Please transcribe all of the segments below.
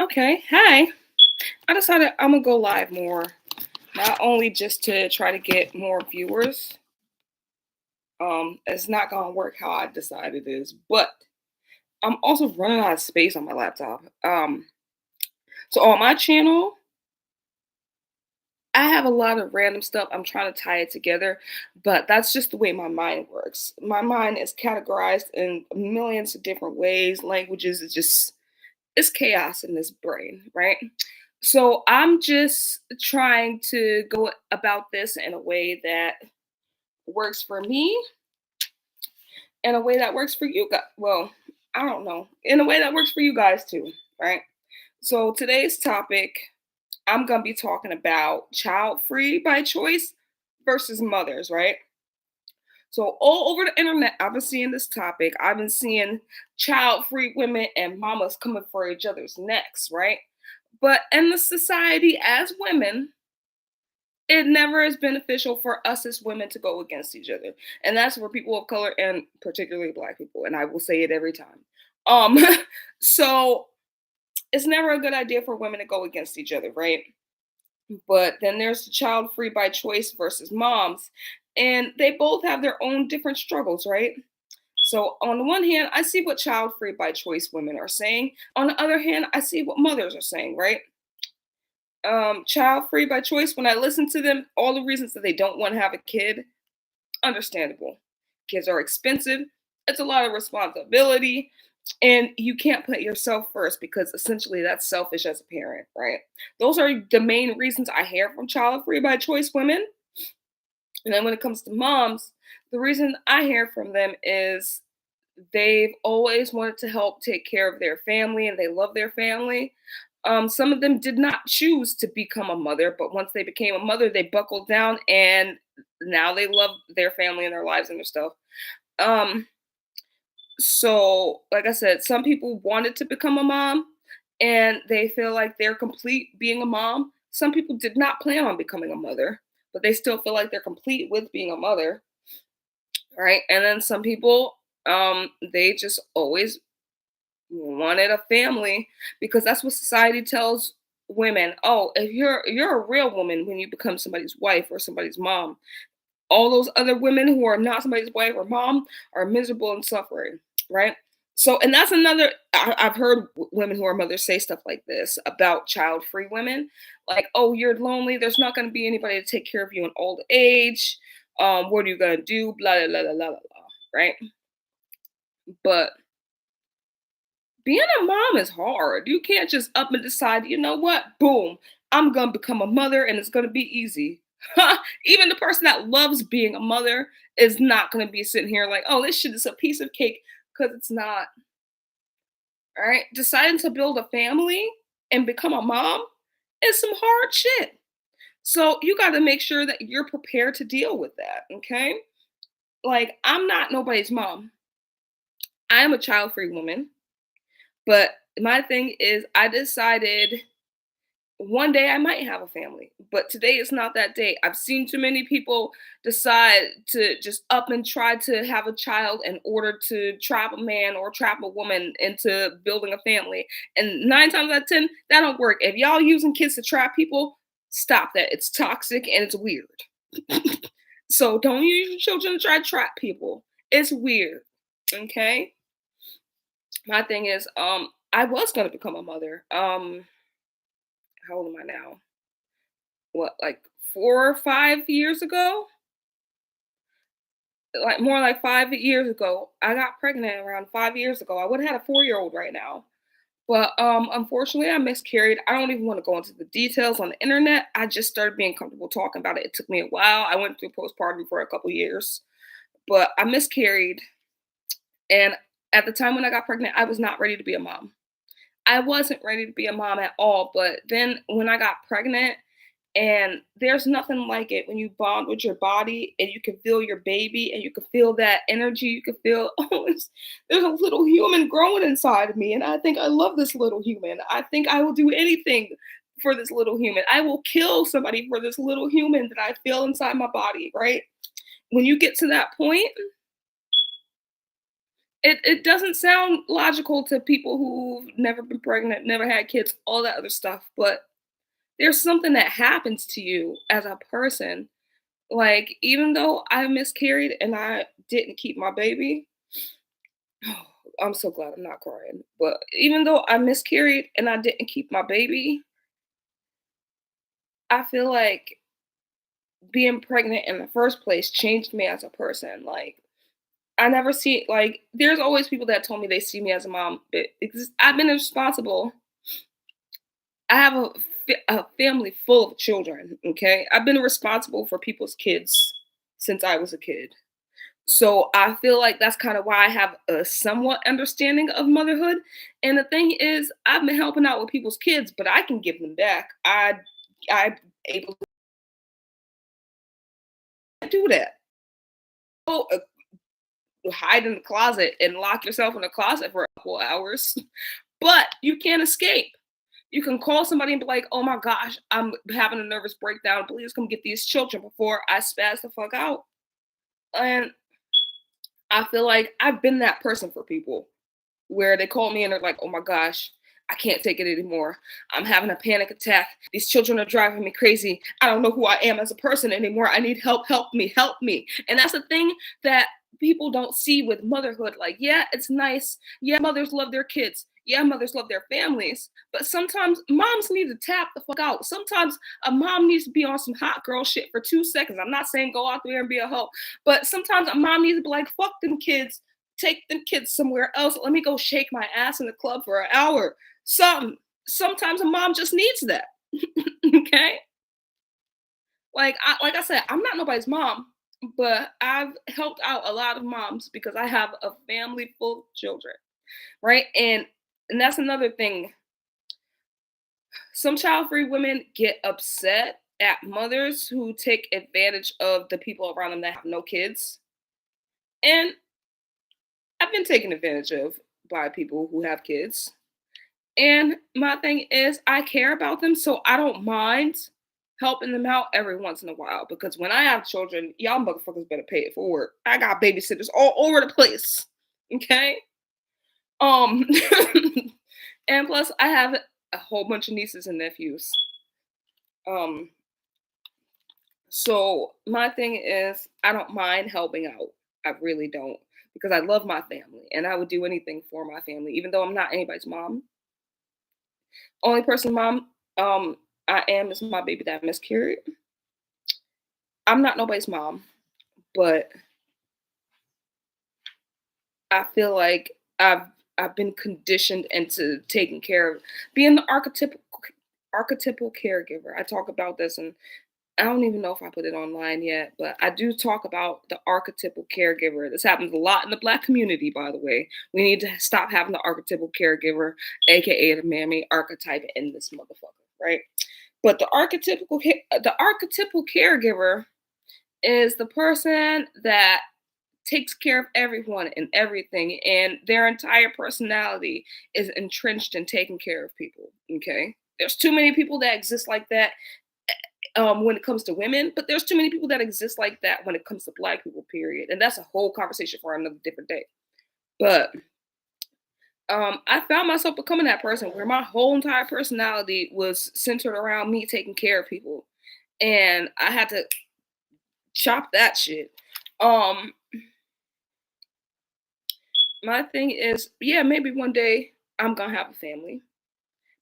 Okay, hi. I decided I'm gonna go live more, not only just to try to get more viewers. It's not gonna work how I decided it is, but I'm also running out of space on my laptop. So on my channel, I have a lot of random stuff. I'm trying to tie it together, but that's just the way my mind works. My mind is categorized in millions of different ways. Languages is just it's chaos in this brain, right? So I'm just trying to go about this in a way that works for me, in a way that works for you guys. Well, I don't know, in a way that works for you guys too, right? So today's topic, I'm gonna be talking about child free by choice versus mothers, right? So all over the internet, I've been seeing this topic. I've been seeing child-free women and mamas coming for each other's necks, right? But in the society as women, it never is beneficial for us as women to go against each other. And that's for people of color and particularly black people. And I will say it every time. Um, so it's never a good idea for women to go against each other, right? But then there's the child free by choice versus moms. And they both have their own different struggles, right? So on the one hand, I see what child free by choice women are saying. On the other hand, I see what mothers are saying, right? Child free by choice, when I listen to them, all the reasons that they don't want to have a kid, understandable. Kids are expensive, it's a lot of responsibility, and you can't put yourself first because essentially that's selfish as a parent, right? Those are the main reasons I hear from child free by choice women. And then when it comes to moms, the reason I hear from them is they've always wanted to help take care of their family and they love their family. Some of them did not choose to become a mother, but once they became a mother, they buckled down and now they love their family and their lives and their stuff. Um, so, like I said, some people wanted to become a mom and they feel like they're complete being a mom. Some people did not plan on becoming a mother, but they still feel like they're complete with being a mother, right? And then some people, they just always wanted a family because that's what society tells women. Oh, if you're a real woman when you become somebody's wife or somebody's mom. All those other women who are not somebody's wife or mom are miserable and suffering, right? So, and that's another. I've heard women who are mothers say stuff like this about child-free women, like, "Oh, you're lonely. There's not going to be anybody to take care of you in old age. What are you going to do? Blah blah blah blah blah blah." Right? But being a mom is hard. You can't just up and decide, you know what? Boom, I'm gonna become a mother and it's gonna be easy. Even the person that loves being a mother is not gonna be sitting here like, oh, this shit is a piece of cake, because it's not. All right. Deciding to build a family and become a mom is some hard shit. So you gotta make sure that you're prepared to deal with that. Okay. Like, I'm not nobody's mom. I am a child free woman. But my thing is, I decided one day I might have a family, but today is not that day. I've seen too many people decide to just up and try to have a child in order to trap a man or trap a woman into building a family. And nine times out of 10, that don't work. If y'all using kids to trap people, stop that. It's toxic and it's weird. So don't use your children to try to trap people. It's weird. Okay. My thing is, I was gonna become a mother. How old am I now? What, like 4 or 5 years ago? Like more like 5 years ago. I got pregnant around 5 years ago. I would have had a 4-year-old right now. But unfortunately I miscarried. I don't even want to go into the details on the internet. I just started being comfortable talking about it. It took me a while. I went through postpartum for a couple years. But I miscarried, and at the time when I got pregnant, I was not ready to be a mom. I wasn't ready to be a mom at all. But then when I got pregnant, and there's nothing like it when you bond with your body and you can feel your baby and you can feel that energy. You can feel, oh, there's a little human growing inside of me. And I think I love this little human. I think I will do anything for this little human. I will kill somebody for this little human that I feel inside my body, right? When you get to that point, It doesn't sound logical to people who've never been pregnant, never had kids, all that other stuff, but there's something that happens to you as a person. Like, even though I miscarried and I didn't keep my baby, I'm so glad I'm not crying. But even though I miscarried and I didn't keep my baby, I feel like being pregnant in the first place changed me as a person. Like, I never see like there's always people that told me they see me as a mom, but I've been responsible. I have a family full of children. Okay, I've been responsible for people's kids since I was a kid. So I feel like that's kind of why I have a somewhat understanding of motherhood. And the thing is, I've been helping out with people's kids, but I can give them back. I able to do that. Oh, hide in the closet and lock yourself in the closet for a couple hours, but you can't escape. You can call somebody and be like, "Oh my gosh, I'm having a nervous breakdown. Please come get these children before I spaz the fuck out." And I feel like I've been that person for people where they call me and they're like, "Oh my gosh, I can't take it anymore. I'm having a panic attack. These children are driving me crazy. I don't know who I am as a person anymore. I need help. Help me. Help me." And that's the thing that people don't see with motherhood. Like, yeah, it's nice. Yeah, mothers love their kids. Yeah, mothers love their families. But sometimes moms need to tap the fuck out. Sometimes a mom needs to be on some hot girl shit for 2 seconds. I'm not saying go out there and be a hoe, but sometimes a mom needs to be like, fuck them kids, take them kids somewhere else. Let me go shake my ass in the club for an hour. Sometimes a mom just needs that. Okay? Like I said, I'm not nobody's mom, but I've helped out a lot of moms because I have a family full of children, right? And that's another thing. Some child-free women get upset at mothers who take advantage of the people around them that have no kids. And I've been taken advantage of by people who have kids. And my thing is, I care about them, so I don't mind helping them out every once in a while. Because when I have children, y'all motherfuckers better pay it forward. I got babysitters all over the place. Okay. Um, and plus, I have a whole bunch of nieces and nephews. Um, so my thing is, I don't mind helping out. I really don't, because I love my family and I would do anything for my family, even though I'm not anybody's mom. Only person mom I am is my baby that miscarried. I'm not nobody's mom, but I feel like I've been conditioned into taking care of being the archetypal caregiver. I talk about this, and I don't even know if I put it online yet, but I do talk about the archetypal caregiver. This happens a lot in the Black community, by the way. We need to stop having the archetypal caregiver, aka the mammy archetype, in this motherfucker, right? But the archetypal caregiver is the person that takes care of everyone and everything, and their entire personality is entrenched in taking care of people. Okay, there's too many people that exist like that when it comes to women, but there's too many people that exist like that when it comes to Black people. Period, and that's a whole conversation for another different day. But I found myself becoming that person where my whole entire personality was centered around me taking care of people, and I had to chop that shit. Um, my thing is, yeah, maybe one day I'm gonna have a family,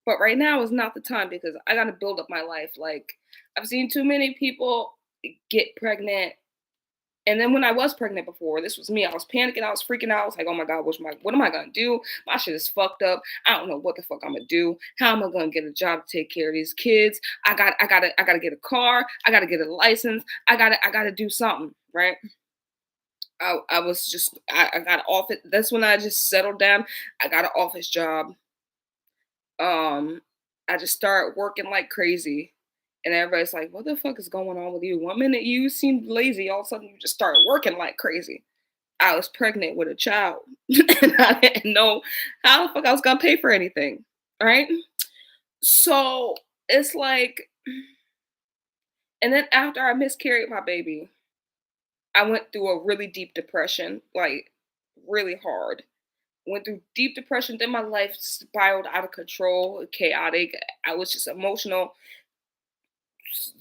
but right now is not the time because I gotta build up my life. Like, I've seen too many people get pregnant. And then when I was pregnant before, this was me. I was panicking. I was freaking out. I was like, "Oh my god, what am I gonna do? My shit is fucked up. I don't know what the fuck I'm gonna do. How am I gonna get a job to take care of these kids? I gotta get a car. I gotta get a license. I gotta do something, right?" I was just I got off it. That's when I just settled down. I got an office job. Um, I just started working like crazy. And everybody's like, "What the fuck is going on with you? One minute you seemed lazy, all of a sudden you just started working like crazy." I was pregnant with a child. And I didn't know how the fuck I was gonna pay for anything. Right? So it's like, and then after I miscarried my baby, I went through a really deep depression, like really hard. Went through deep depression. Then my life spiraled out of control, chaotic. I was just emotional.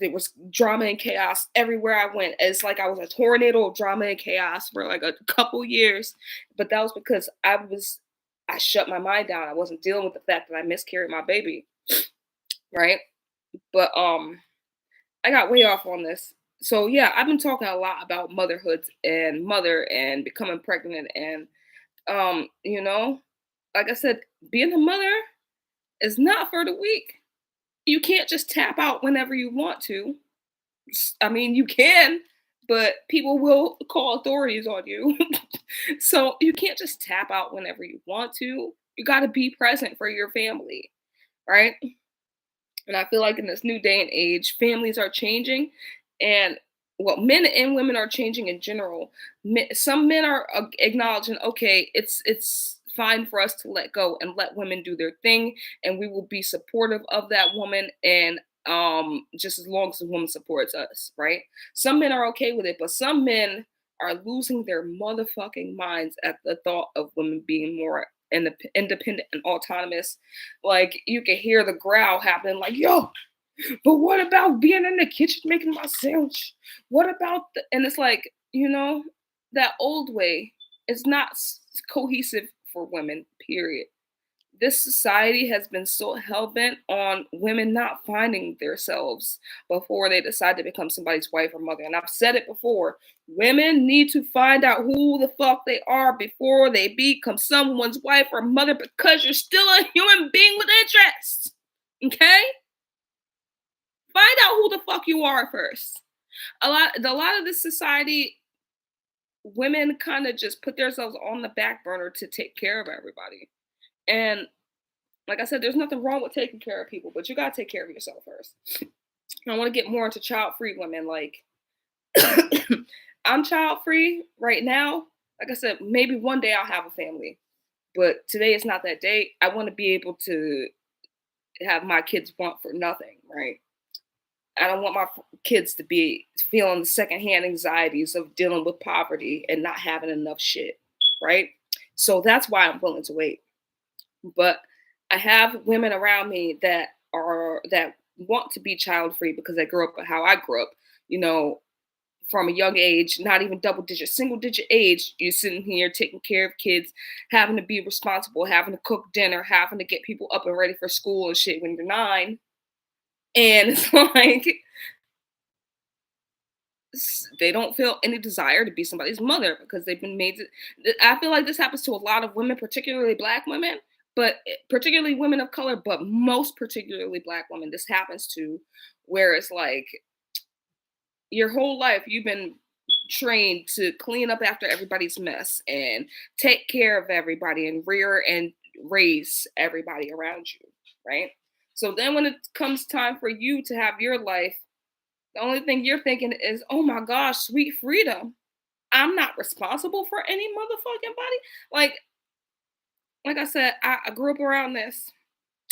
There was drama and chaos everywhere I went. It's like I was a tornado of drama and chaos for like a couple years. But that was because I shut my mind down. I wasn't dealing with the fact that I miscarried my baby, right? But I got way off on this. So yeah, I've been talking a lot about motherhood and mother and becoming pregnant and like I said, being a mother is not for the weak. You can't just tap out whenever you want to. I mean, you can, but people will call authorities on you. So you can't just tap out whenever you want to. You got to be present for your family, right? And I feel like in this new day and age, families are changing, and well, men and women are changing in general. Some men are acknowledging, okay, it's fine for us to let go and let women do their thing, and we will be supportive of that woman, and just as long as the woman supports us, right? Some men are okay with it, but some men are losing their motherfucking minds at the thought of women being more independent and autonomous. Like you can hear the growl happening, like, yo, but what about being in the kitchen making my sandwich? What about and it's like, that old way is not cohesive for women, period. This society has been so hell-bent on women not finding themselves before they decide to become somebody's wife or mother. And I've said it before, women need to find out who the fuck they are before they become someone's wife or mother, because you're still a human being with interests. Okay? Find out who the fuck you are first. A lot of this society, women kind of just put themselves on the back burner to take care of everybody. And like I said, there's nothing wrong with taking care of people, but you gotta take care of yourself first. I want to get more into child-free women. Like, I'm child-free right now. Like I said, maybe one day I'll have a family, but today is not that day. I want to be able to have my kids want for nothing, right? I don't want my kids to be feeling the secondhand anxieties of dealing with poverty and not having enough shit, right? So that's why I'm willing to wait. But I have women around me that want to be child free because they grew up how I grew up, you know, from a young age, not even double digit, single digit age, you're sitting here taking care of kids, having to be responsible, having to cook dinner, having to get people up and ready for school and shit when you're 9. And it's like they don't feel any desire to be somebody's mother because they've been made to. I feel like this happens to a lot of women, particularly black women, but particularly women of color, but most particularly black women. This happens to, where it's like your whole life you've been trained to clean up after everybody's mess and take care of everybody and rear and raise everybody around you, right? So then when it comes time for you to have your life, the only thing you're thinking is, oh my gosh, sweet freedom. I'm not responsible for any motherfucking body. Like I said, I grew up around this.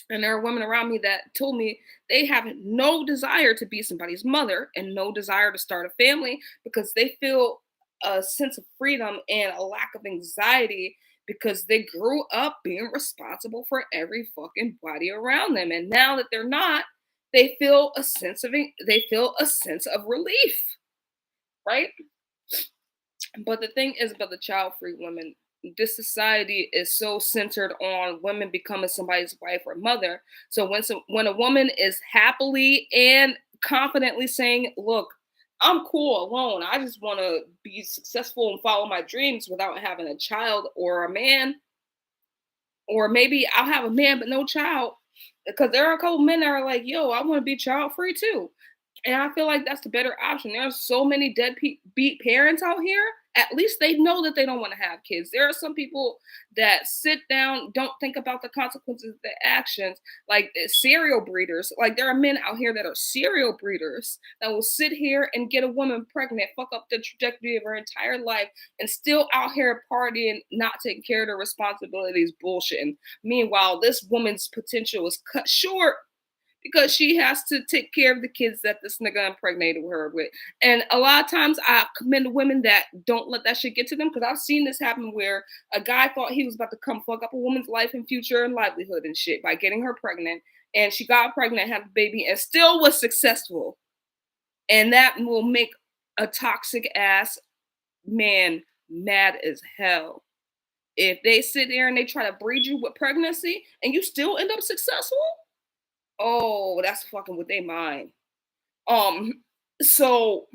And there are women around me that told me they have no desire to be somebody's mother and no desire to start a family because they feel a sense of freedom and a lack of anxiety because they grew up being responsible for every fucking body around them. And now that they're not, they feel a sense of relief, right? But the thing is about the child-free women, this society is so centered on women becoming somebody's wife or mother. So when a woman is happily and confidently saying, "Look, I'm cool alone. I just want to be successful and follow my dreams without having a child or a man, or maybe I'll have a man but no child." Because there are a couple men that are like, "Yo, I want to be child free too." And I feel like that's the better option. There are so many deadbeat parents out here. At least they know that they don't want to have kids. There are some people that sit down, don't think about the consequences of their actions, like serial breeders. Like there are men out here that are serial breeders that will sit here and get a woman pregnant, fuck up the trajectory of her entire life, and still out here partying, not taking care of their responsibilities, bullshitting. Meanwhile, this woman's potential is cut short because she has to take care of the kids that this nigga impregnated her with. And a lot of times I commend the women that don't let that shit get to them, because I've seen this happen where a guy thought he was about to come fuck up a woman's life and future and livelihood and shit by getting her pregnant. And she got pregnant, had a baby, and still was successful. And that will make a toxic ass man mad as hell. If they sit there and they try to breed you with pregnancy and you still end up successful, oh, that's fucking with their mind. Um, so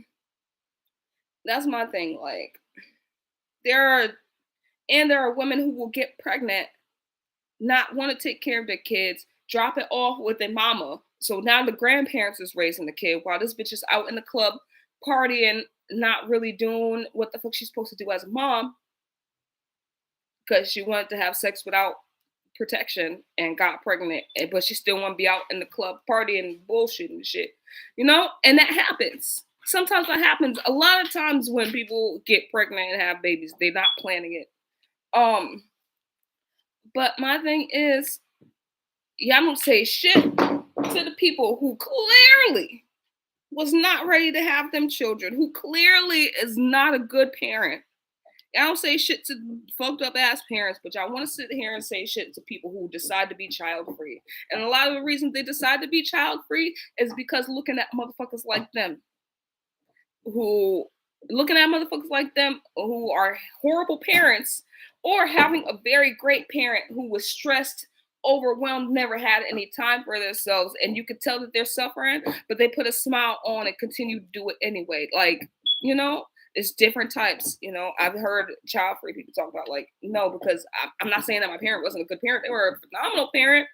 that's my thing. Like, there are there are women who will get pregnant, not want to take care of their kids, drop it off with their mama. So now the grandparents is raising the kid while this bitch is out in the club partying, not really doing what the fuck she's supposed to do as a mom, because she wanted to have sex without protection and got pregnant, but she still want to be out in the club partying and bullshit and shit, and that happens. Sometimes that happens. A lot of times when people get pregnant and have babies, they're not planning it. But my thing is, yeah, I'm gonna say shit to the people who clearly was not ready to have them children, who clearly is not a good parent. I don't say shit to fucked up ass parents, but y'all want to sit here and say shit to people who decide to be child free. And a lot of the reasons they decide to be child free is because looking at motherfuckers like them, who who are horrible parents, or having a very great parent who was stressed, overwhelmed, never had any time for themselves, and you could tell that they're suffering, but they put a smile on and continue to do it anyway. Like, it's different types. I've heard child free people talk about, like, no, because I'm not saying that my parent wasn't a good parent. They were a phenomenal parent,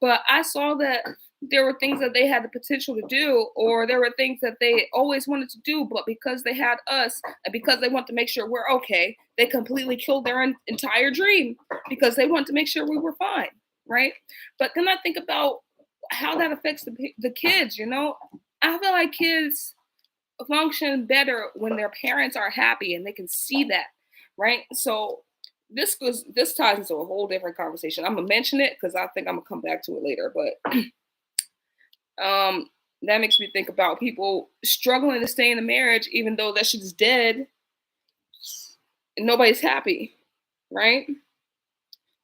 but I saw that there were things that they had the potential to do, or there were things that they always wanted to do, but because they had us and because they want to make sure we're okay, they completely killed their entire dream because they want to make sure we were fine, right? But then I think about how that affects the kids. I feel like kids function better when their parents are happy and they can see that, right? So this ties into a whole different conversation. I'm gonna mention it because I think I'm gonna come back to it later, but that makes me think about people struggling to stay in a marriage even though that shit's dead and nobody's happy, right?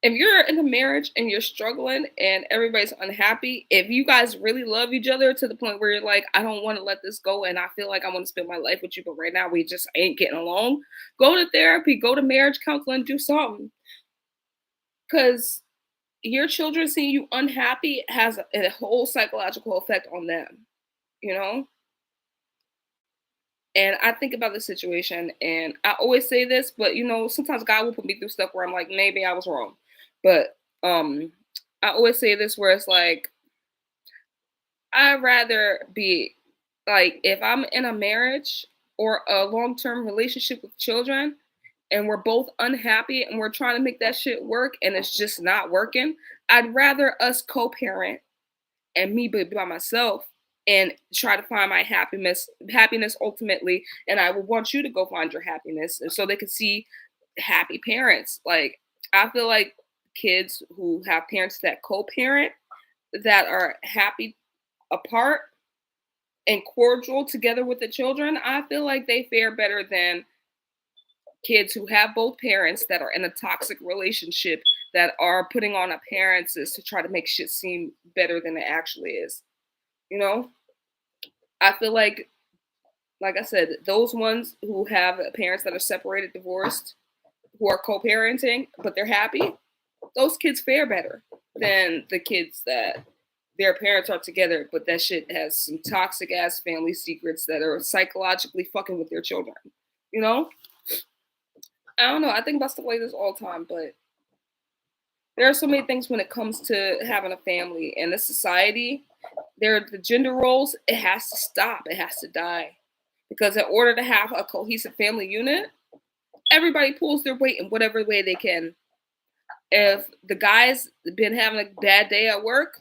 If you're in a marriage and you're struggling and everybody's unhappy, if you guys really love each other to the point where you're like, I don't want to let this go and I feel like I want to spend my life with you, but right now we just ain't getting along, go to therapy, go to marriage counseling, do something. Because your children seeing you unhappy has a whole psychological effect on them, you know? And I think about the situation, and I always say this, but sometimes God will put me through stuff where I'm like, maybe I was wrong. But I always say this where it's like, I'd rather be like, if I'm in a marriage or a long-term relationship with children and we're both unhappy and we're trying to make that shit work and it's just not working, I'd rather us co-parent and me be by myself and try to find my happiness ultimately. And I would want you to go find your happiness, and so they could see happy parents. Like, I feel like kids who have parents that co-parent, that are happy apart and cordial together with the children, I feel like they fare better than kids who have both parents that are in a toxic relationship, that are putting on appearances to try to make shit seem better than it actually is. You know, I feel like I said, those ones who have parents that are separated, divorced, who are co-parenting, but they're happy, those kids fare better than the kids that their parents are together, but that shit has some toxic ass family secrets that are psychologically fucking with their children. You know? I don't know. I think about stuff like this all the time, but there are so many things when it comes to having a family and the society. The gender roles, it has to stop. It has to die. Because in order to have a cohesive family unit, everybody pulls their weight in whatever way they can. If the guy's been having a bad day at work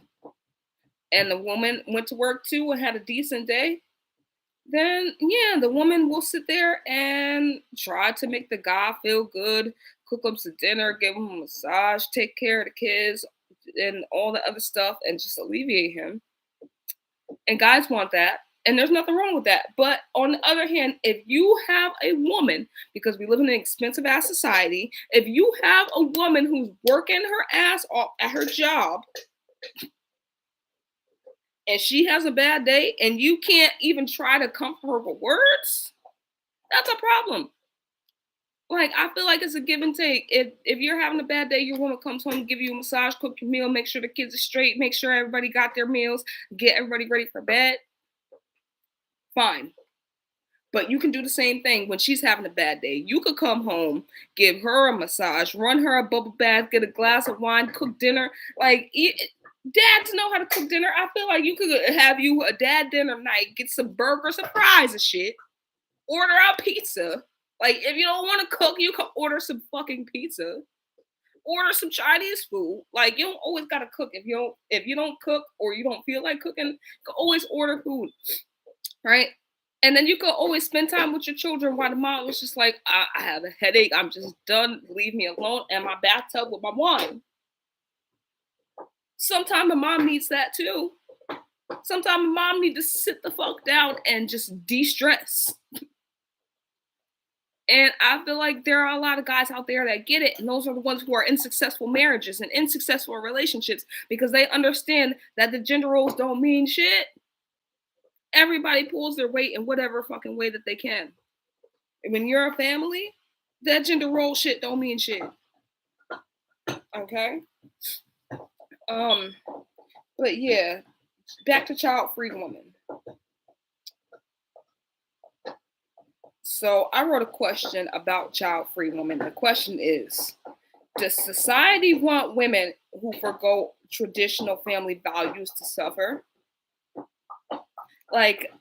and the woman went to work too and had a decent day, then yeah, the woman will sit there and try to make the guy feel good, cook him some dinner, give him a massage, take care of the kids and all the other stuff, and just alleviate him. And guys want that. And there's nothing wrong with that. But on the other hand, if you have a woman, because we live in an expensive ass society, if you have a woman who's working her ass off at her job and she has a bad day and you can't even try to comfort her with words, that's a problem. Like, I feel like it's a give and take. If you're having a bad day, your woman comes home, give you a massage, cook your meal, make sure the kids are straight, make sure everybody got their meals, get everybody ready for bed, fine. But you can do the same thing when she's having a bad day. You could come home, give her a massage, run her a bubble bath, get a glass of wine, cook dinner. Like, dads know how to cook dinner. I feel like you could have you a dad dinner night, get some burgers, some fries and shit, order out pizza. Like, if you don't want to cook, you can order some fucking pizza. Order some Chinese food. Like, you don't always gotta cook. If you don't cook or you don't feel like cooking, you can always order food, right? And then you could always spend time with your children while the mom was just like, I have a headache. I'm just done. Leave me alone in my bathtub with my wine. Sometimes a mom needs that too. Sometimes a mom needs to sit the fuck down and just de-stress. And I feel like there are a lot of guys out there that get it. And those are the ones who are in successful marriages and in successful relationships because they understand that the gender roles don't mean shit. Everybody pulls their weight in whatever fucking way that they can. And when you're a family, that gender role shit don't mean shit. Okay? Um, but yeah, back to child-free woman. So I wrote a question about child-free women. The question is, does society want women who forgo traditional family values to suffer? Like,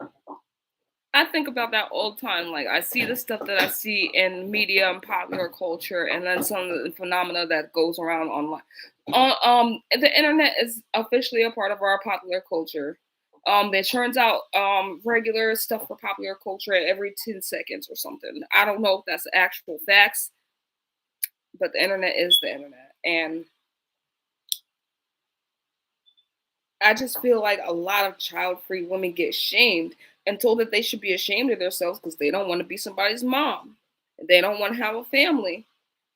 I think about that all the time. Like, I see the stuff that I see in media and popular culture, and then some of the phenomena that goes around online. The internet is officially a part of our popular culture. It turns out regular stuff for popular culture every 10 seconds or something. I don't know if that's actual facts, but the internet is the internet. And I just feel like a lot of child-free women get shamed and told that they should be ashamed of themselves because they don't want to be somebody's mom. They don't want to have a family.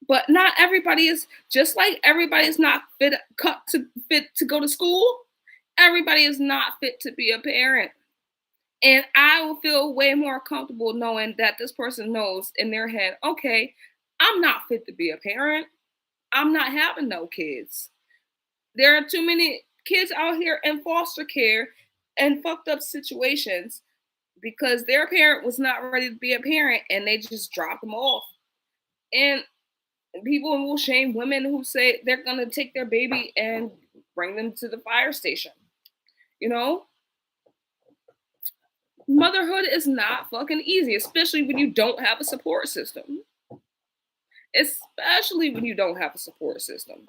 But not everybody is just like everybody is not fit to go to school. Everybody is not fit to be a parent. And I will feel way more comfortable knowing that this person knows in their head, okay, I'm not fit to be a parent. I'm not having no kids. There are too many kids out here in foster care and fucked up situations because their parent was not ready to be a parent and they just dropped them off. And people will shame women who say they're going to take their baby and bring them to the fire station. You know, motherhood is not fucking easy, especially when you don't have a support system. Especially when you don't have a support system.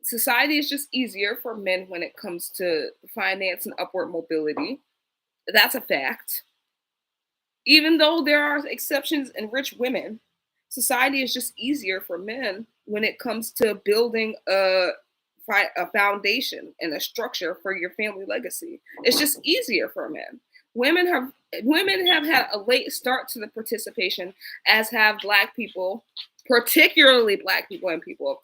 Society is just easier for men when it comes to finance and upward mobility. That's a fact. Even though there are exceptions in rich women, society is just easier for men when it comes to building a foundation and a structure for your family legacy. It's just easier for men. Women have women have had a late start to the participation, as have Black people, particularly Black people and people of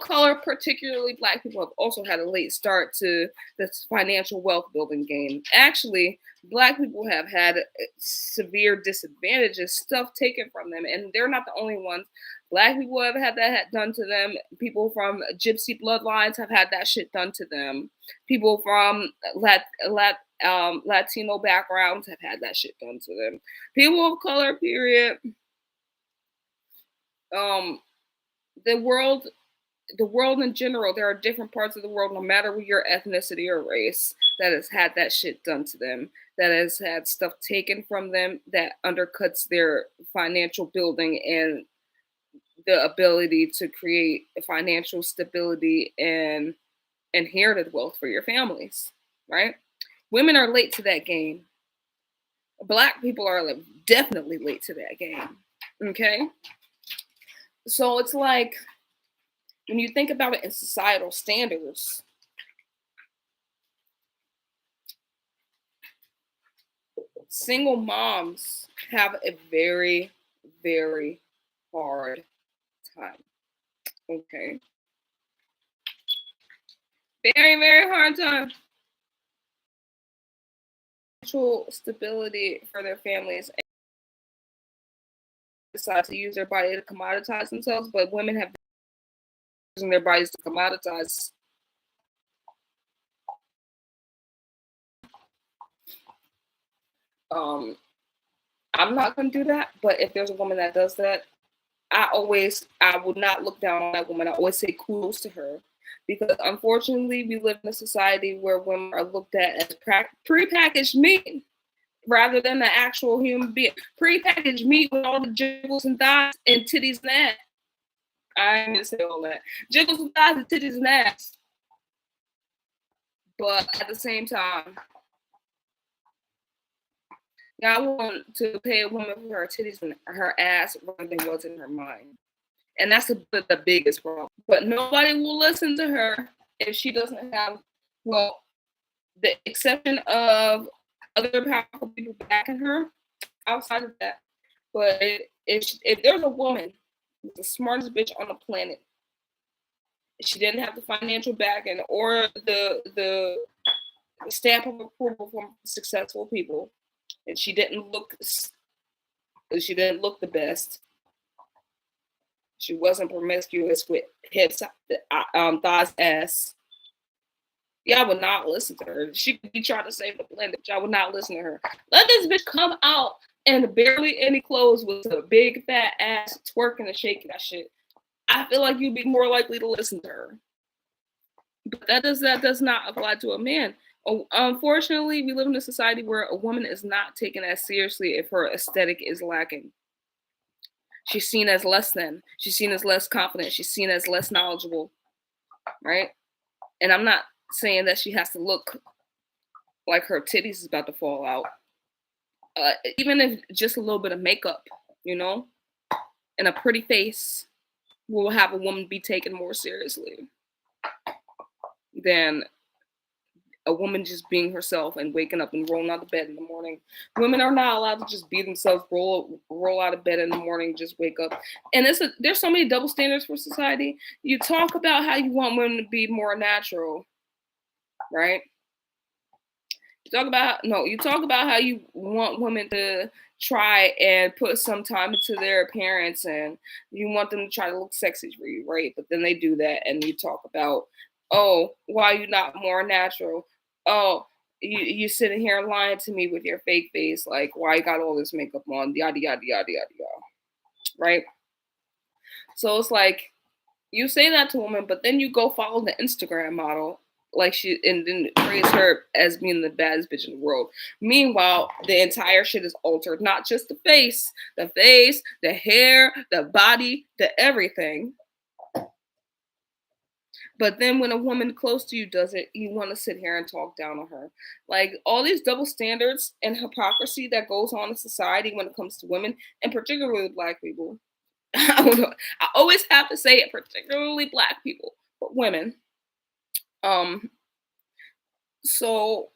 color, particularly Black people, have also had a late start to this financial wealth building game. Actually, Black people have had severe disadvantages, stuff taken from them, and they're not the only ones. Black people have had that done to them. People from gypsy bloodlines have had that shit done to them. People from Latino backgrounds have had that shit done to them. People of color, period. Um, the world the world in general, there are different parts of the world, no matter your ethnicity or race, that has had that shit done to them, that has had stuff taken from them that undercuts their financial building and the ability to create financial stability and inherited wealth for your families, right? Women are late to that game. Black people are definitely late to that game. Okay? So it's like, when you think about it in societal standards, Single moms have a very, very hard time. Okay. Very, very hard time. Financial stability for their families and decide to use their body to commoditize themselves, but women have been using their bodies to commoditize. Um, I'm not gonna do that, but if there's a woman that does that, I would not look down on that woman. I always say kudos to her because unfortunately we live in a society where women are looked at as prepackaged meat rather than the actual human being. Prepackaged meat with all the jiggles and thighs and titties and ass. I ain't gonna say all that. Jiggles and thighs and titties and ass. But at the same time, God want to pay a woman for her titties and her ass rather than what's in her mind. And that's the biggest problem. But nobody will listen to her if she doesn't have, well, the exception of other powerful people backing her outside of that. But if there's a woman who's the smartest bitch on the planet, she didn't have the financial backing or the stamp of approval from successful people, and she didn't look the best. She wasn't promiscuous with hips, thighs, ass. Yeah, I would not listen to her. She could be trying to save the planet. I would not listen to her. Let this bitch come out and barely any clothes with a big fat ass twerking and shaking that shit. I feel like you'd be more likely to listen to her. But that does not apply to a man. Unfortunately, we live in a society where a woman is not taken as seriously if her aesthetic is lacking. She's seen as less than. She's seen as less confident. She's seen as less knowledgeable, right? And I'm not saying that she has to look like her titties is about to fall out. Even if just a little bit of makeup, you know, and a pretty face will have a woman be taken more seriously than a woman just being herself and waking up and rolling out of bed in the morning. Women are not allowed to just be themselves, roll out of bed in the morning, just wake up. And there's so many double standards for society. You talk about how you want women to be more natural, right? You talk about how you want women to try and put some time into their appearance and you want them to try to look sexy for you, right? But then they do that and you talk about, oh, why are you not more natural? Oh, you sitting here lying to me with your fake face, like why you got all this makeup on, yada yada yada yada yada, right? So it's like you say that to a woman, but then you go follow the Instagram model, like she, and then praise her as being the baddest bitch in the world. Meanwhile, the entire shit is altered. Not just the face, the hair, the body, the everything. But then when a woman close to you does it, you want to sit here and talk down on her. Like all these double standards and hypocrisy that goes on in society when it comes to women, and particularly black people. I don't know. I always have to say it, particularly black people, but women. Um, so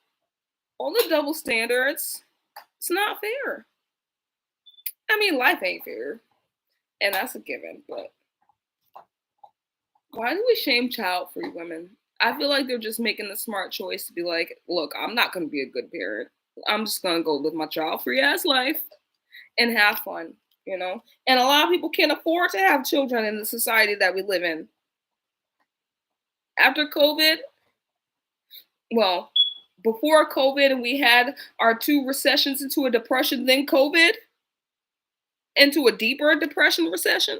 all the double standards, it's not fair. I mean, life ain't fair, and that's a given. But why do we shame child-free women? I feel like they're just making the smart choice to be like, look, I'm not gonna be a good parent. I'm just gonna go live my child-free ass life and have fun, you know? And a lot of people can't afford to have children in the society that we live in. After COVID, well, before COVID, and we had our two recessions into a depression, then COVID into a deeper depression recession.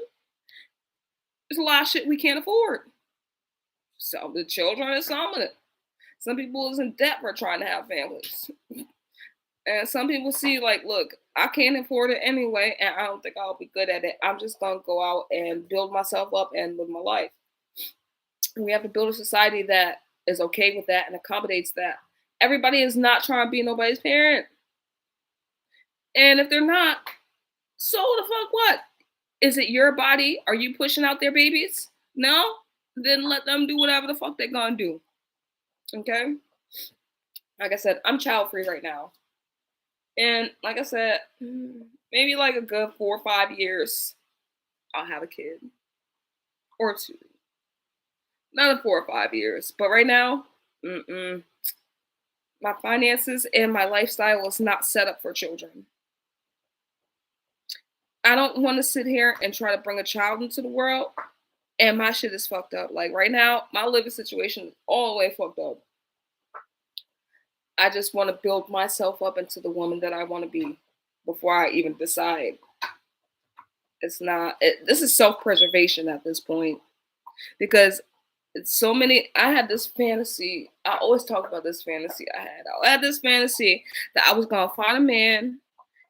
There's a lot of shit we can't afford. So the children is some of it. Some people is in debt for trying to have families. And some people see like, look, I can't afford it anyway, and I don't think I'll be good at it. I'm just gonna go out and build myself up and live my life. And we have to build a society that is okay with that and accommodates that. Everybody is not trying to be nobody's parent. And if they're not, so the fuck what? Is it your body? Are you pushing out their babies? No? Then let them do whatever the fuck they're gonna do. Okay? Like I said, I'm child free right now. And like I said, maybe like a good 4 or 5 years, I'll have a kid or two. Another 4 or 5 years. But right now, mm-mm, my finances and my lifestyle is not set up for children. I don't want to sit here and try to bring a child into the world and my shit is fucked up. Like right now, my living situation is all the way fucked up. I just want to build myself up into the woman that I want to be before I even decide. It's not, this is self preservation at this point because it's so many. I had this fantasy. I always talk about this fantasy I had this fantasy that I was going to find a man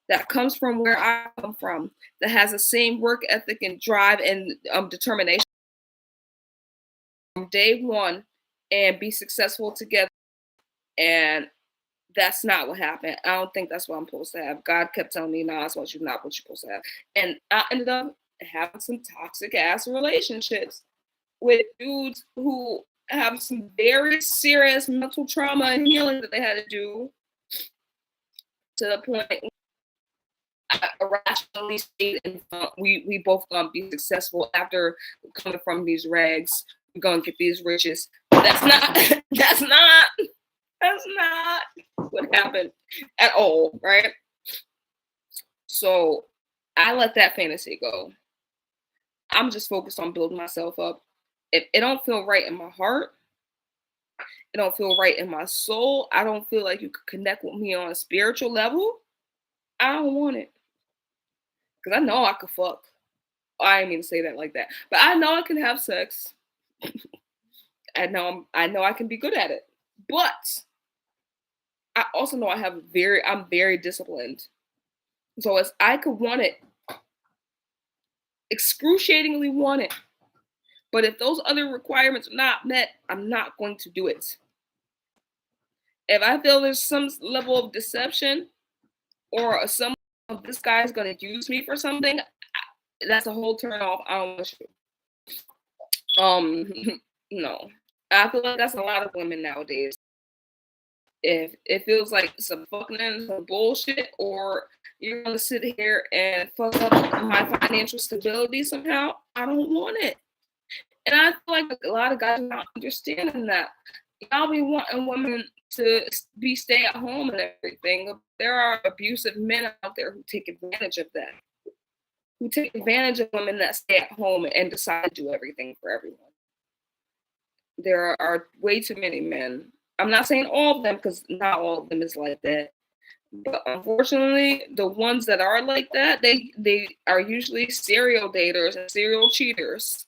that comes from where I come from, that has the same work ethic and drive and determination from day one and be successful together. And that's not what happened. I don't think that's what I'm supposed to have. God kept telling me, no, that's what you're not what you're supposed to have. And I ended up having some toxic ass relationships with dudes who have some very serious mental trauma and healing that they had to do to the point I irrationally state and we both gonna be successful after coming from these rags. We're gonna get these riches. That's not that's not what happened at all, right? So I let that fantasy go. I'm just focused on building myself up. If it don't feel right in my heart, it don't feel right in my soul, I don't feel like you could connect with me on a spiritual level, I don't want it. Because I know I could fuck. I didn't mean to say that like that. But I know I can have sex. I know I can be good at it. But I also know I'm very disciplined. So as I could want it, excruciatingly want it. But if those other requirements are not met, I'm not going to do it. If I feel there's some level of deception or some this guy's gonna use me for something, that's a whole turn off. I don't want you. No. I feel like that's a lot of women nowadays. If it feels like some fucking and some bullshit, or you're gonna sit here and fuck up my financial stability somehow, I don't want it. And I feel like a lot of guys are not understanding that. Y'all be wanting women to be stay at home and everything. There are abusive men out there who take advantage of that, who take advantage of women that stay at home and decide to do everything for everyone. There are way too many men. I'm not saying all of them because not all of them is like that. But unfortunately, the ones that are like that, they are usually serial daters and serial cheaters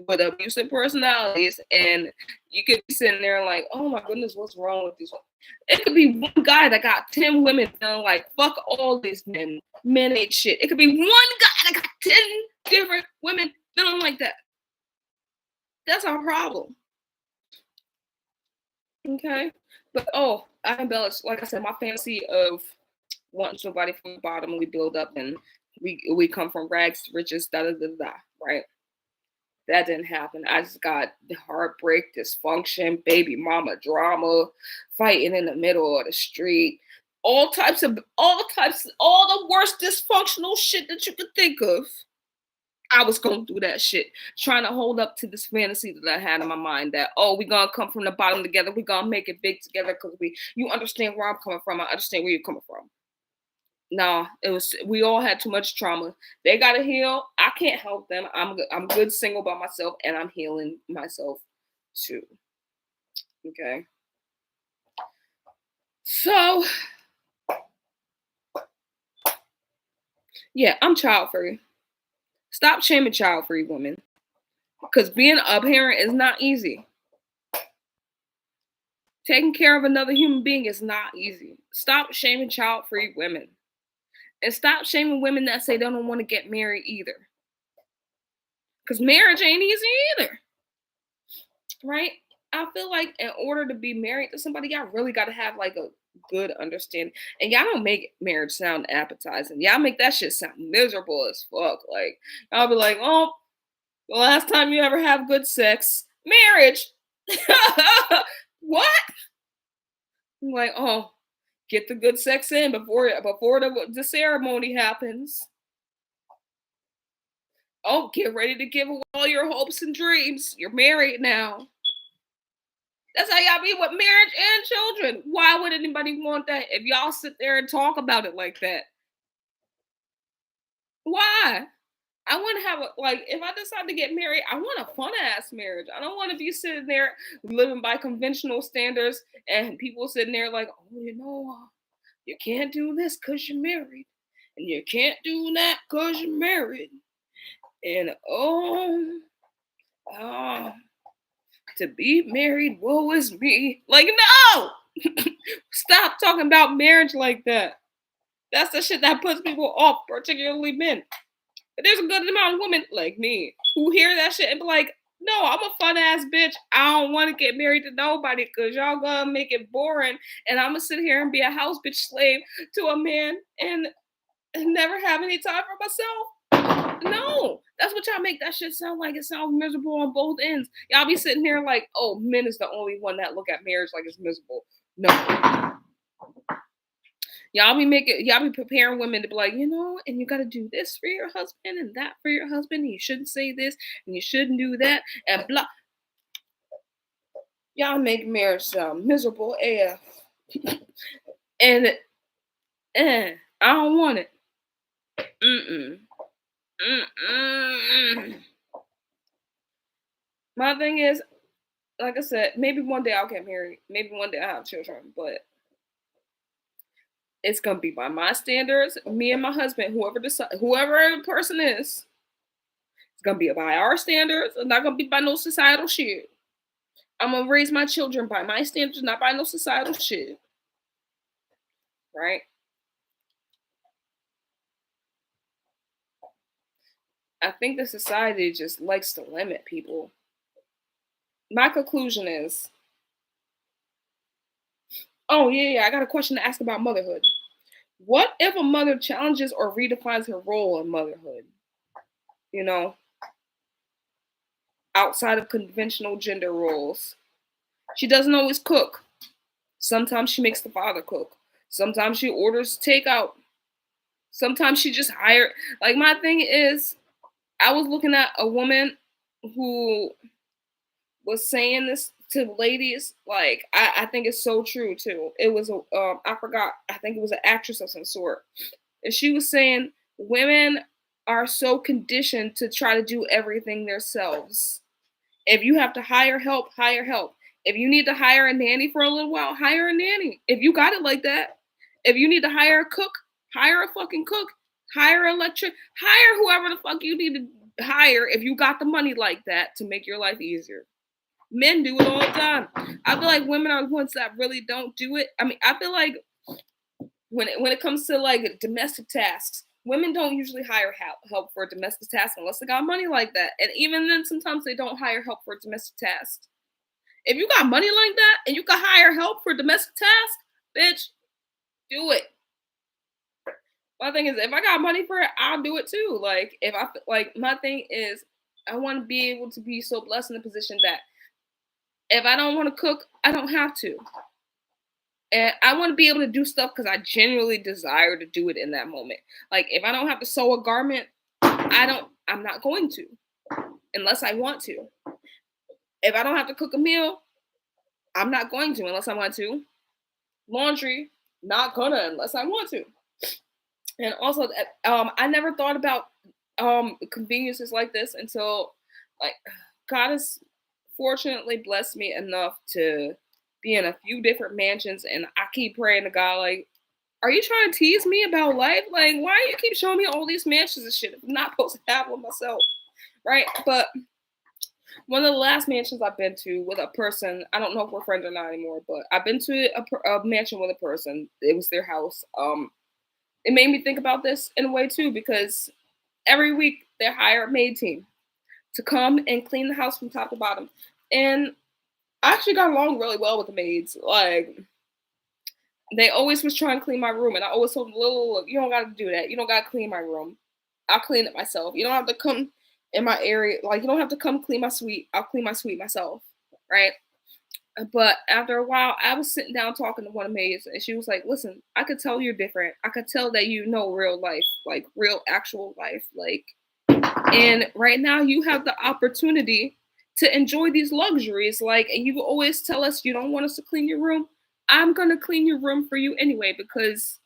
with abusive personalities, and you could be sitting there like, oh my goodness, what's wrong with these? It could be one guy that got 10 women feeling like fuck all these men. Men ain't shit. It could be one guy that got 10 different women feeling like that. That's our problem. Okay. But oh, I embellish, like I said, my fantasy of wanting somebody from the bottom and we build up and we come from rags to riches, da da da da, right? That didn't happen. I just got heartbreak, dysfunction, baby mama drama, fighting in the middle of the street, all the worst dysfunctional shit that you could think of. I was going through that shit, trying to hold up to this fantasy that I had in my mind that, oh, we're gonna come from the bottom together, we're gonna make it big together because you understand where I'm coming from, I understand where you're coming from. No, it was we all had too much trauma. They gotta heal. I can't help them. I'm good single by myself, and I'm healing myself too. Okay. So yeah, I'm child free. Stop shaming child free women, because being a parent is not easy. Taking care of another human being is not easy. Stop shaming child free women, and stop shaming women that say they don't want to get married either. Because marriage ain't easy either. Right? I feel like in order to be married to somebody, y'all really got to have like a good understanding. And y'all don't make marriage sound appetizing. Y'all make that shit sound miserable as fuck. Like, I'll be like, oh, the last time you ever have good sex, marriage. What? I'm like, oh, Get the good sex in before the ceremony happens. Oh, get ready to give away all your hopes and dreams. You're married now. That's how y'all be with marriage and children. Why would anybody want that if y'all sit there and talk about it like that? Why? I want to have like if I decide to get married, I want a fun ass marriage. I don't want to be sitting there living by conventional standards and people sitting there like, oh, you can't do this because you're married, and you can't do that because you're married, and oh, to be married, woe is me. Like, no, stop talking about marriage like that. That's the shit that puts people off, particularly men. But there's a good amount of women like me who hear that shit and be like, no, I'm a fun ass bitch. I don't want to get married to nobody because y'all gonna make it boring. And I'm gonna sit here and be a house bitch slave to a man and never have any time for myself. No, that's what y'all make that shit sound like. It sounds miserable on both ends. Y'all be sitting here like, oh, men is the only one that look at marriage like it's miserable. No, y'all be preparing women to be like, and you gotta do this for your husband and that for your husband. And you shouldn't say this and you shouldn't do that and blah. Y'all make marriage sound miserable AF. And I don't want it. Mm-mm. Mm-mm. My thing is, like I said, maybe one day I'll get married. Maybe one day I'll have children, but it's gonna be by my standards. Me and my husband, whoever the person is, it's gonna be by our standards. It's not gonna be by no societal shit. I'm gonna raise my children by my standards, not by no societal shit. Right? I think the society just likes to limit people. My conclusion is, oh yeah, I got a question to ask about motherhood. What if a mother challenges or redefines her role in motherhood? You know, outside of conventional gender roles. She doesn't always cook. Sometimes she makes the father cook. Sometimes she orders takeout. Sometimes she just hired. Like, my thing is, I was looking at a woman who was saying this to ladies. Like, I think it's so true too. It was I forgot. I think it was an actress of some sort, and she was saying women are so conditioned to try to do everything themselves. If you have to hire help, hire help. If you need to hire a nanny for a little while, hire a nanny. If you got it like that. If you need to hire a cook, hire a fucking cook. Hire an electric. Hire whoever the fuck you need to hire if you got the money like that to make your life easier. Men do it all the time. I feel like women are the ones that really don't do it. I mean, I feel like when it comes to like domestic tasks, women don't usually hire help for domestic tasks unless they got money like that. And even then, sometimes they don't hire help for domestic tasks. If you got money like that and you can hire help for domestic tasks, bitch, do it. My thing is, if I got money for it, I'll do it too. Like, if I like, my thing is, I want to be able to be so blessed in a position that if I don't want to cook, I don't have to. And I want to be able to do stuff because I genuinely desire to do it in that moment. Like, if I don't have to sew a garment, I'm not going to unless I want to. If I don't have to cook a meal, I'm not going to unless I want to. Laundry, not gonna unless I want to. And also, I never thought about conveniences like this until, like, God has fortunately blessed me enough to be in a few different mansions, and I keep praying to God, like, are you trying to tease me about life? Like, why do you keep showing me all these mansions and shit if I'm not supposed to have one myself? Right? But one of the last mansions I've been to with a person, I don't know if we're friends or not anymore, but I've been to a mansion with a person. It was their house. It made me think about this in a way too, because every week they hire a maid team to come and clean the house from top to bottom. And I actually got along really well with the maids. Like, they always was trying to clean my room, and I always told them, look, you don't got to do that. You don't got to clean my room. I'll clean it myself. You don't have to come in my area. Like, you don't have to come clean my suite. I'll clean my suite myself, right? But after a while, I was sitting down talking to one of maids, and she was like, "Listen, I could tell you're different. I could tell that you know real life, like real actual life, like. And right now, you have the opportunity to enjoy these luxuries. Like, and you always tell us you don't want us to clean your room. I'm gonna clean your room for you anyway because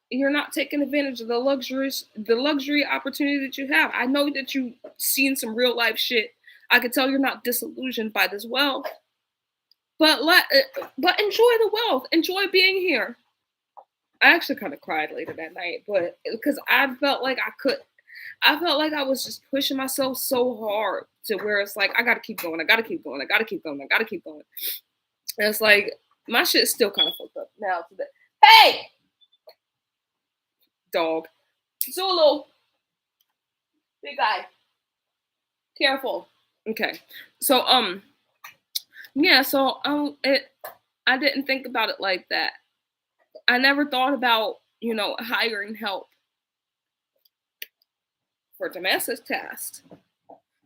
you're not taking advantage of the luxury opportunity that you have. I know that you've seen some real life shit. I can tell you're not disillusioned by this wealth, but enjoy the wealth. Enjoy being here." I actually kind of cried later that night, but because I felt like I was just pushing myself so hard to where it's like I gotta keep going, I gotta keep going, I gotta keep going, I gotta keep going. And it's like my shit's still kind of fucked up now today. Hey, dog, Zulu, big guy, careful. Okay, so yeah, so I didn't think about it like that. I never thought about hiring help for domestic tasks.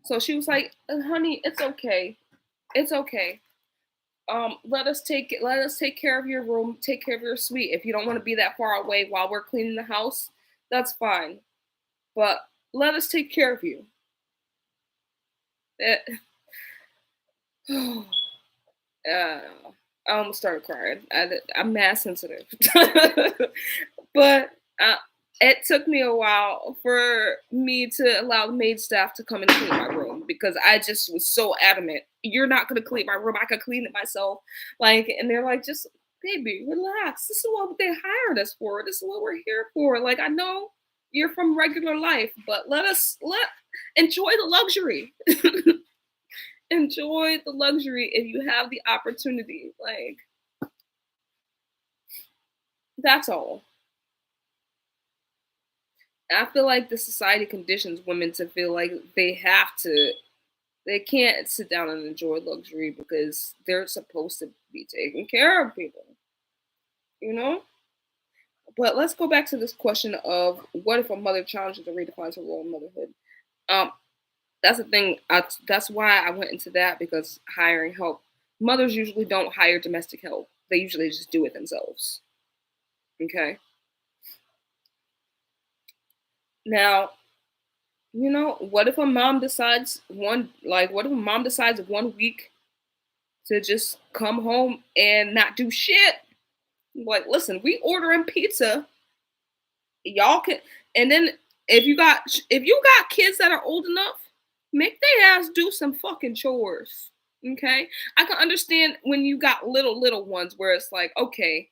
So she was like, "Honey, it's okay. It's okay. Let us take care of your room, take care of your suite. If you don't want to be that far away while we're cleaning the house, that's fine. But let us take care of you." Eh, uh, I almost started crying. I'm mad sensitive, but it took me a while for me to allow the maid staff to come and clean my room because I just was so adamant. You're not gonna clean my room. I could clean it myself. Like, and they're like, just baby, relax. This is what they hired us for. This is what we're here for. Like, I know you're from regular life, but let enjoy the luxury. Enjoy the luxury if you have the opportunity. Like, that's all. I feel like the society conditions women to feel like they can't sit down and enjoy luxury because they're supposed to be taking care of people, you know? But let's go back to this question of what if a mother challenges or redefines her role in motherhood? Um, that's the thing. That's why I went into that because hiring help. Mothers usually don't hire domestic help. They usually just do it themselves. Okay. Now, what if a mom decides what if a mom decides 1 week to just come home and not do shit? Like, listen, we ordering pizza. Y'all can, and then if you got kids that are old enough, make their ass do some fucking chores. Okay, I can understand when you got little ones where it's like, okay,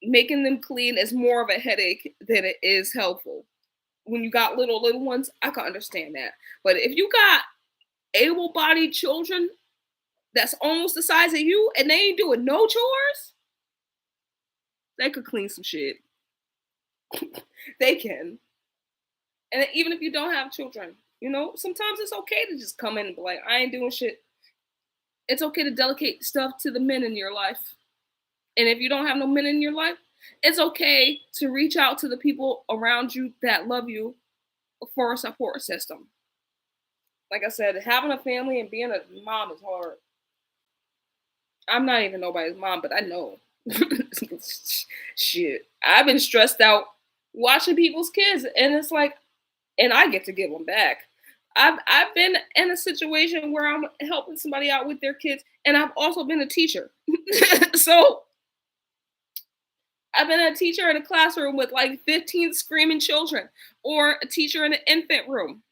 making them clean is more of a headache than it is helpful. When you got little ones, I can understand that. But if you got able-bodied children that's almost the size of you and they ain't doing no chores, they could clean some shit. They can. And even if you don't have children, sometimes it's okay to just come in and be like, I ain't doing shit. It's okay to delegate stuff to the men in your life. And if you don't have no men in your life, it's okay to reach out to the people around you that love you for a support system. Like I said, having a family and being a mom is hard. I'm not even nobody's mom, but I know. Shit. I've been stressed out watching people's kids, and it's like, and I get to give them back. I've been in a situation where I'm helping somebody out with their kids, and I've also been a teacher. So I've been a teacher in a classroom with like 15 screaming children, or a teacher in an infant room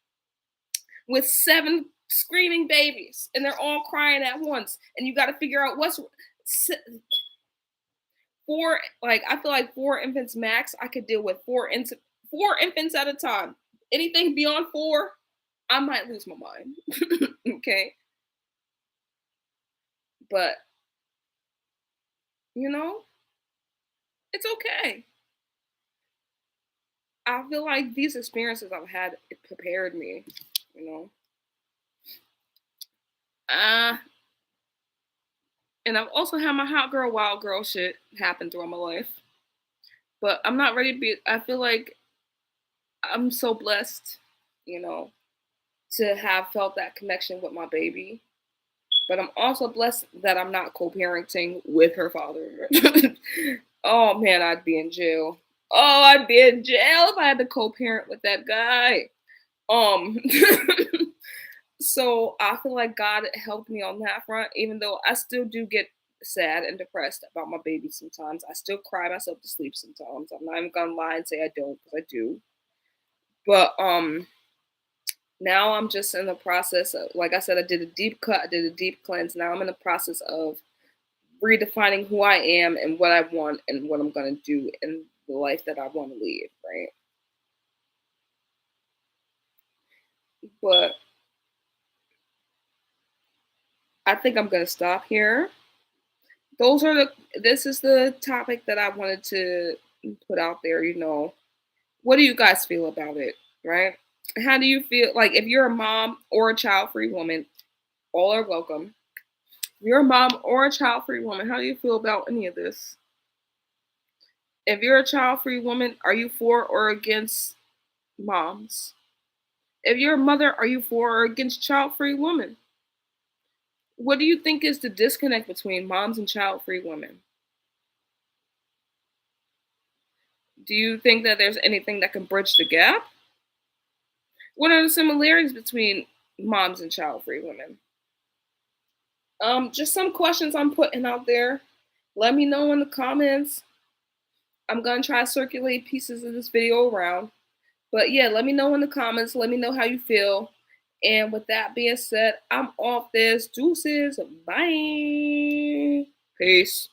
with 7 screaming babies, and they're all crying at once, and you got to figure out what's 4. Like, I feel like 4 infants max. I could deal with 4 infants at a time. Anything beyond 4, I might lose my mind. Okay, but you know, it's okay. I feel like these experiences I've had it prepared me. You know, uh, and I've also had my hot girl, wild girl shit happen throughout my life. But I'm not ready to be. I feel like I'm so blessed, you know, to have felt that connection with my baby. But I'm also blessed that I'm not co-parenting with her father. Oh man, I'd be in jail. Oh, I'd be in jail if I had to co-parent with that guy. Um so I feel like God helped me on that front, even though I still do get sad and depressed about my baby sometimes. I still cry myself to sleep sometimes. I'm not even gonna lie and say I don't, because I do. But now I'm just in the process of, like I said, I did a deep cut, I did a deep cleanse. Now I'm in the process of redefining who I am and what I want and what I'm gonna do in the life that I want to lead, right? But I think I'm gonna stop here. Those are the This is the topic that I wanted to put out there, you know. What do you guys feel about it, right? How do you feel, like, if you're a mom or a child-free woman, all are welcome. If you're a mom or a child-free woman, how do you feel about any of this? If you're a child-free woman, are you for or against moms? If you're a mother, are you for or against child-free women? What do you think is the disconnect between moms and child-free women? Do you think that there's anything that can bridge the gap? What are the similarities between moms and child-free women? Just some questions I'm putting out there. Let me know in the comments. I'm gonna try to circulate pieces of this video around. But yeah, let me know in the comments. Let me know how you feel. And with that being said, I'm off this. Deuces. Bye. Peace.